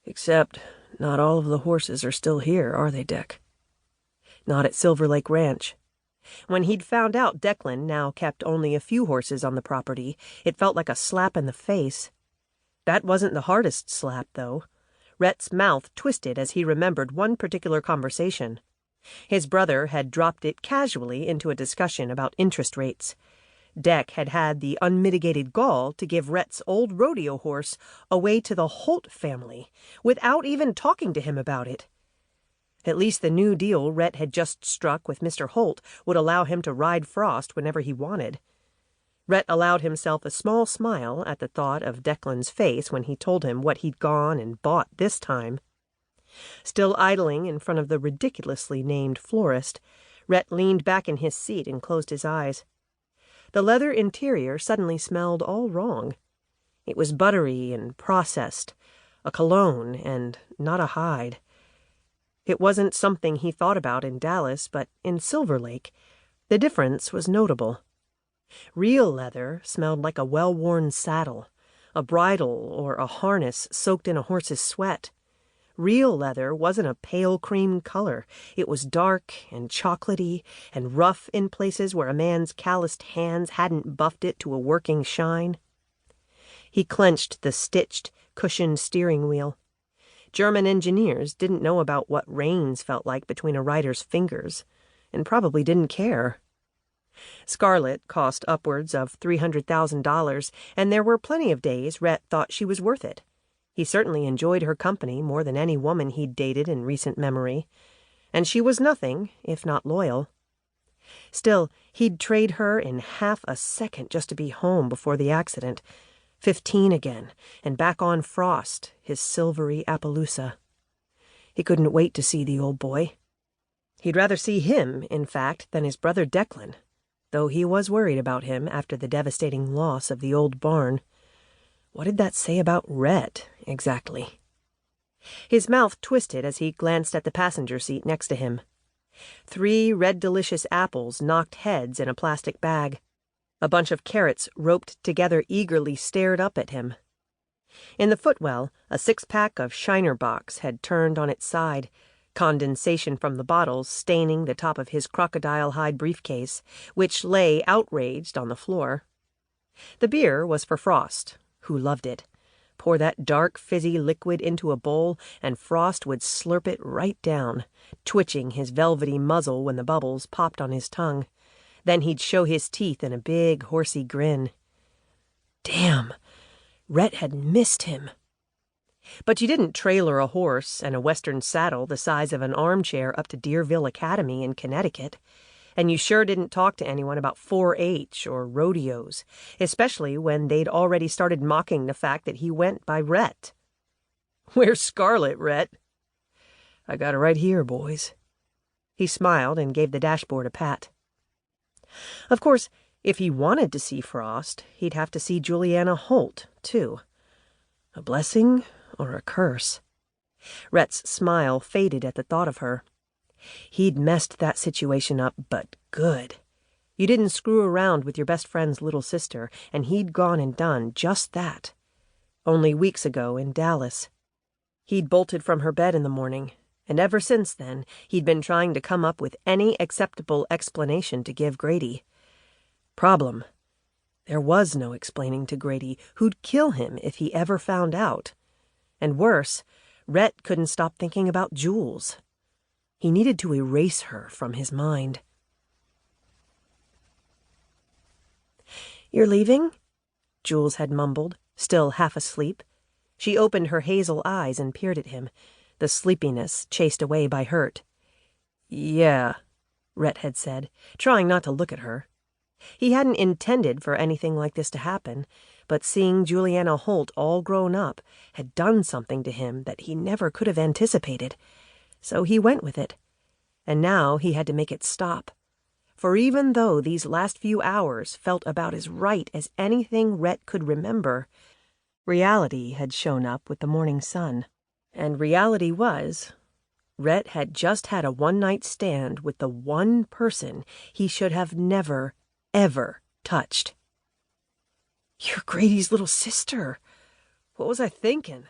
Except not all of the horses are still here, are they, Deck? Not at Silverlake Ranch. When he'd found out Declan now kept only a few horses on the property, it felt like a slap in the face. That wasn't the hardest slap, though. Rhett's mouth twisted as he remembered one particular conversation. His brother had dropped it casually into a discussion about interest rates. Deck had had the unmitigated gall to give Rhett's old rodeo horse away to the Holt family, without even talking to him about it. At least the new deal Rhett had just struck with Mr. Holt would allow him to ride Frost whenever he wanted. Rhett allowed himself a small smile at the thought of Declan's face when he told him what he'd gone and bought this time. Still idling in front of the ridiculously named florist, Rhett leaned back in his seat and closed his eyes. The leather interior suddenly smelled all wrong. It was buttery and processed, a cologne and not a hide. It wasn't something he thought about in Dallas, but in Silverlake, the difference was notable. Real leather smelled like a well-worn saddle, a bridle or a harness soaked in a horse's sweat. Real leather wasn't a pale cream color. It was dark and chocolatey and rough in places where a man's calloused hands hadn't buffed it to a working shine. He clenched the stitched, cushioned steering wheel. German engineers didn't know about what reins felt like between a rider's fingers, and probably didn't care. Scarlett cost upwards of $300,000, and there were plenty of days Rhett thought she was worth it. He certainly enjoyed her company more than any woman he'd dated in recent memory, and she was nothing if not loyal. Still, he'd trade her in half a second just to be home before the accident, 15 again, and back on Frost, his silvery Appaloosa. He couldn't wait to see the old boy. He'd rather see him, in fact, than his brother Declan, though he was worried about him after the devastating loss of the old barn. What did that say about Rhett, exactly? His mouth twisted as he glanced at the passenger seat next to him. 3 red delicious apples knocked heads in a plastic bag. A bunch of carrots roped together eagerly stared up at him. In the footwell, a 6-pack of Shiner Box had turned on its side, condensation from the bottles staining the top of his crocodile-hide briefcase, which lay outraged on the floor. The beer was for Frost, who loved it. Pour that dark, fizzy liquid into a bowl, and Frost would slurp it right down, twitching his velvety muzzle when the bubbles popped on his tongue. Then he'd show his teeth in a big, horsey grin. Damn! Rhett had missed him. But you didn't trailer a horse and a western saddle the size of an armchair up to Deerville Academy in Connecticut. And you sure didn't talk to anyone about 4-H or rodeos, especially when they'd already started mocking the fact that he went by Rhett. "Where's Scarlett, Rhett?" "I got her right here, boys." He smiled and gave the dashboard a pat. Of course, if he wanted to see Frost, he'd have to see Julianna Holt, too. A blessing or a curse? Rhett's smile faded at the thought of her. He'd messed that situation up, but good. You didn't screw around with your best friend's little sister, and he'd gone and done just that. Only weeks ago in Dallas. He'd bolted from her bed in the morning, and ever since then he'd been trying to come up with any acceptable explanation to give Grady. Problem. There was no explaining to Grady, who'd kill him if he ever found out. And worse, Rhett couldn't stop thinking about Jules. He needed to erase her from his mind. "You're leaving?" Jules had mumbled, still half asleep. She opened her hazel eyes and peered at him, the sleepiness chased away by hurt. "Yeah," Rhett had said, trying not to look at her. He hadn't intended for anything like this to happen, but seeing Julianna Holt all grown up had done something to him that he never could have anticipated. So he went with it, and now he had to make it stop. For even though these last few hours felt about as right as anything Rhett could remember, reality had shown up with the morning sun. And reality was, Rhett had just had a one-night stand with the one person he should have never, ever touched. "You're Grady's little sister. What was I thinking?"